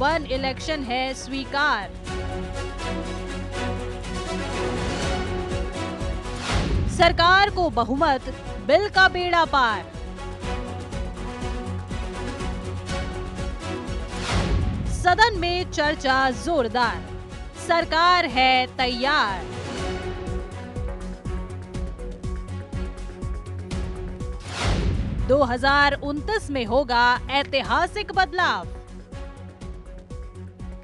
One election है स्वीकार। सरकार को बहुमत, बिल का बेड़ा पार। सदन में चर्चा जोरदार, सरकार है तैयार। दो 2029 में होगा ऐतिहासिक बदलाव।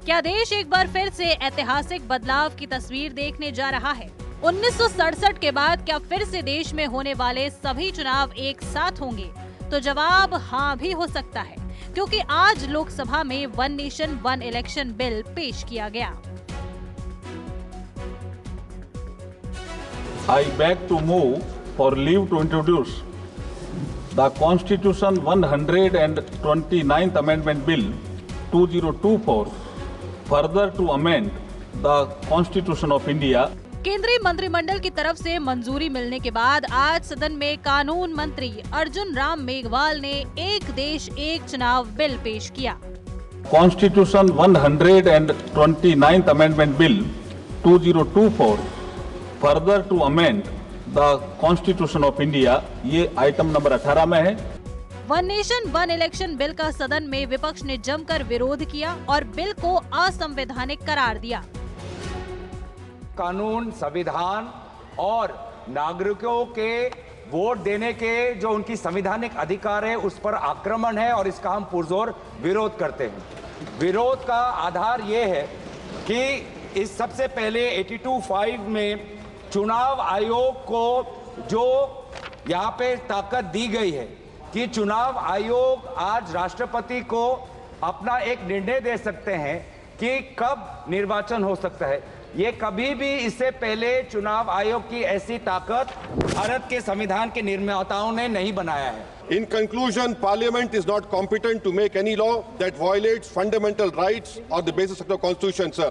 क्या देश एक बार फिर से ऐतिहासिक बदलाव की तस्वीर देखने जा रहा है? 1967 के बाद क्या फिर से देश में होने वाले सभी चुनाव एक साथ होंगे? तो जवाब हाँ भी हो सकता है, क्योंकि आज लोकसभा में one nation one election bill पेश किया गया। I beg to move for leave to introduce the Constitution 129th Amendment Bill 2024, further to amend the Constitution of India. केंद्रीय मंत्रिमंडल की तरफ से मंजूरी मिलने के बाद आज सदन में कानून मंत्री अर्जुन राम मेघवाल ने एक देश एक चुनाव बिल पेश किया। Constitution 129th Amendment Bill 2024, further to amend the Constitution of India, ये आइटम नंबर 18 में है। One nation one election bill का सदन में विपक्ष ने जमकर विरोध किया और बिल को असंवैधानिक करार दिया। कानून, संविधान और नागरिकों के वोट देने के जो उनकी संवैधानिक अधिकार है उस पर आक्रमण है और इसका हम पुरजोर विरोध करते हैं। विरोध का आधार ये है कि इस सबसे पहले 82(5) में चुनाव आयोग को जो यहाँ पे ताकत दी गई है कि चुनाव आयोग आज राष्ट्रपति को अपना एक निर्णय दे सकते हैं कि कब निर्वाचन हो सकता है। ये कभी भी इससे पहले चुनाव आयोग की ऐसी ताकत भारत के संविधान के निर्माताओं ने नहीं बनाया है। In conclusion, Parliament is not competent to make any law that violates fundamental rights or the basis of the Constitution, sir.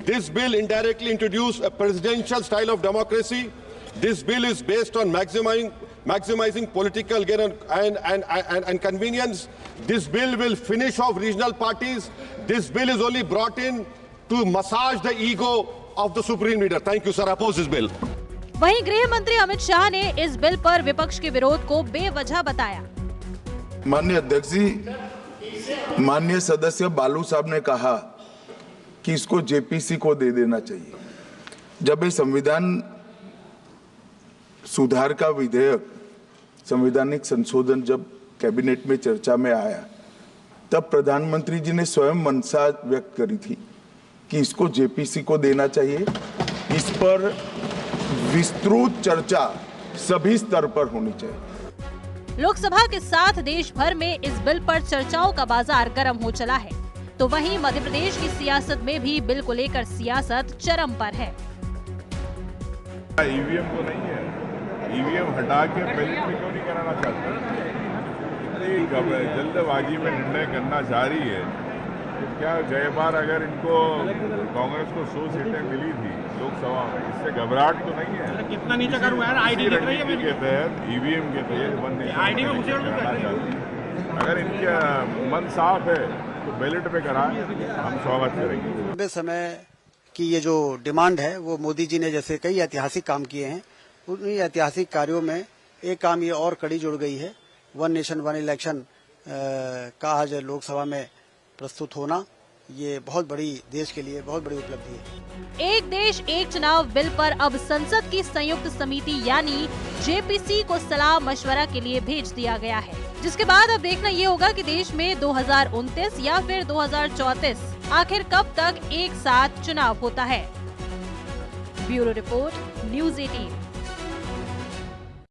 This bill indirectly introduced a presidential style of democracy. This bill is based on maximizing political gain and convenience. This bill will finish off regional parties. This bill is only brought in to massage the ego of the supreme leader. Thank you, sir. Oppose this bill. वहीं गृह मंत्री अमित शाह ने इस bill पर विपक्ष के विरोध को बेवजह बताया। माननीय अध्यक्ष जी, माननीय सदस्य बालू साहब ने कहा कि इसको जेपीसी को दे देना चाहिए। जब ये संविधान सुधार का विधेयक, संवैधानिक संशोधन जब कैबिनेट में चर्चा में आया, तब प्रधानमंत्री जी ने स्वयं मंशा व्यक्त करी थी कि इसको जेपीसी को देना चाहिए। इस पर विस्तृत चर्चा सभी स्तर पर होनी चाहिए। लोकसभा के साथ देश भर में इस बिल पर चर्चाओं का बाजार गर्म हो चला है, तो वहीं मध्य प्रदेश की सियासत में भी बिल को लेकर सियासत चरम पर है। ईवीएम तो नहीं है, ईवीएम हटा के बैलेट में क्यों नहीं कराना चाहते? जल्दबाजी में निर्णय करना चाह रही है। क्या गए बार अगर इनको कांग्रेस को 100 सीटें मिली थी लोकसभा में, इससे घबराहट तो नहीं है? कितना नीचा करूँ यार, आईडी दिख रही है के तहत, ईवीएम के तहत आईडी में घुसेड़ अगर इनका मन साफ है तो बैलेट पे कराएं, हम स्वागत करेंगे। लंबे समय की ये जो डिमांड है वो मोदी जी ने जैसे कई ऐतिहासिक काम किए हैं, उन्हीं ऐतिहासिक कार्यों में एक काम ये और कड़ी जुड़ गई है। वन नेशन वन इलेक्शन का आज लोकसभा में प्रस्तुत होना, ये बहुत बड़ी देश के लिए बहुत बड़ी उपलब्धि है। एक देश एक चुनाव बिल पर अब संसद की संयुक्त समिति यानी जेपीसी को सलाह मशवरा के लिए भेज दिया गया है, जिसके बाद अब देखना ये होगा कि देश में 2029 या फिर 2034 आखिर कब तक एक साथ चुनाव होता है। Bureau report, news 18।